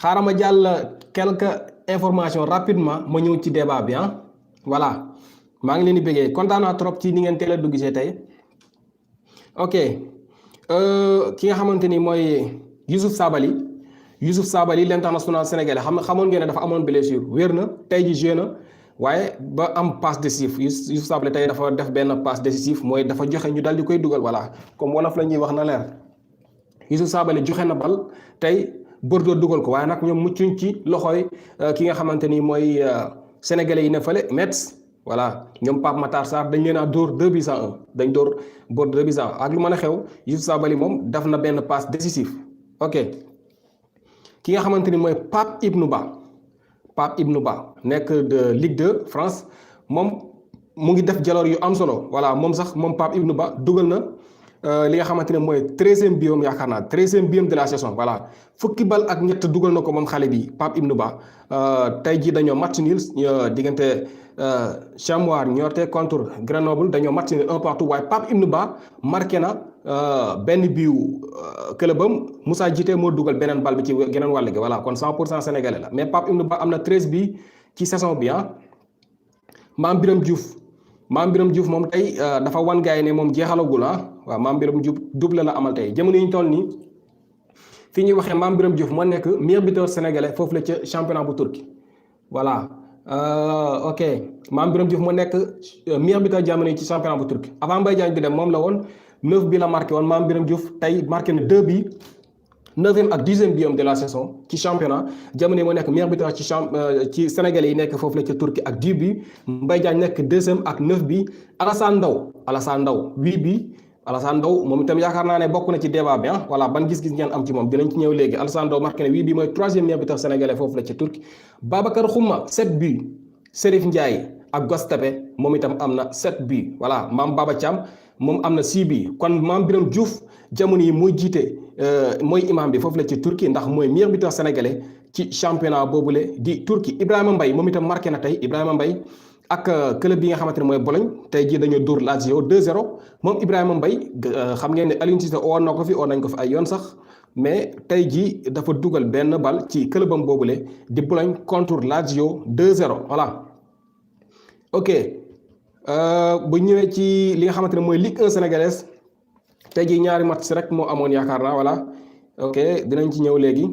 xaaral ma jàll quelques informations rapidement ma ñëw ci débat bi voilà maa ngi leen di bëggee kontaan naa trop ci ni ngeen teel a dugg see tey ok ki nga xamante ni mooy Youssouf Sabaly l'international sénégalais xamoon ngeen ne dafa amoon blessure wér na tey ji joué na waaye ba am passe décisif Youssouf Sabaly tey dafa def benn passe décisif mooy dafa joxe ñu dal di koy dugal voilà comme wolof la ñuy wax na leer Youssouf Sabaly joxe na bal tey Bordeaux dugal ko waaye nag ñoom muccuñ ci loxoy ki nga xamante ni mooy sénégalais yi ne fële Metz voilà ñoom Pape Matar Sarr dañ leen a dóor 2-1 dañ dóor Bordeaux 2-1 ak lu mën a xew Youssouf Sabaly moom def na benn passe décisif ok ki nga xamante ni mooy Pape Ibnou Ba nekk de Ligue 2 France moom mu ngi def jaloor yu am solo voilà moom Pape Ibnou Ba dugal na li nga xamante ne mooy 13e biom yaakaar naa 13e biom de la saison voilà fukki bal ak ñett dugal na ko moom xale bi Pape Ibnou Ba tey jii dañoo match nul diggante Chamois Niortais contre Grenoble dañoo match nul 1-1 waaye Pape Ibnou Ba marqué na benn biu clubam Moussa Djité moo dugal beneen bal bi ci geneen wàll gi voilà kon 100% sénégalais la mais Pape Ibnou Ba am na 13 bi ci saison bi Mame Biram Diouf moom tey dafa wan gaay ne moom jeexalagul waaw Mame Biram Diouf double la amal tey jamono yi ñu toll nii fii ñuy waxee Mame Biram Diouf moo nekk meilleur buteur sénégalais foofu la ca championnat bu Turquie voilà ok Mame Biram Diouf moo nekk meilleur buteur jamono yi ci championnat bu Turquie avant Mbaye Diagne di dem moom la woon 9 bi la marqué woon Mame Biram Diouf tey marqué na 2 bi 9e ak 10e biom de la saison ci championnat jamono yi moo nekk meilleur buteur ci sénégalais yi nekk foofu la ca Turquie ak 10 bi Mbaye Diagne nekk 2e ak 9 bi Alassane Ndao 8 bi Alassane Ndao moom itam yaakaar naa ne bokk na ci débat bi voilà ban gis-gis ngeen am ci moom dinañ ci ñëw léegi Alassane Ndao marqué na 8 bi mooy 3e meilleur buteur sénégalais foofu la ca Turquie Babacar Xuma 7 bi Serif Ndiaye ak Gostepe moom itam am na 7 bi voilà Mame Baba Thiam moom am na 6 bi kon Mame Biram Diouf jamono yi mooy jiite mooy imam bi foofu la ci Turquie ndax mooy meilleur buteur sénégalais ci championnat boobule di Turquie Ibrahima Mbaye moom itam marqué na tey Ibrahima Mbaye ak club bi nga xamante ne mooy Bologne tey jii dañoo dóor Lazio 2-0 moom Ibrahima Mbaye xam ngeen ne Aliou Cissé oo na ko fi oo nañ ko fi ay yoon sax mais tey jii dafa dugal benn bal ci clubam boobule di Bologne contre Lazio 2-0 voilà ok bu ñëwee ci li nga xamante ne mooy Ligue 1 sénégalaise tey jii ñaari match rek moo amoon yaakaar naa voilà ok dinañ ci ñëw léegi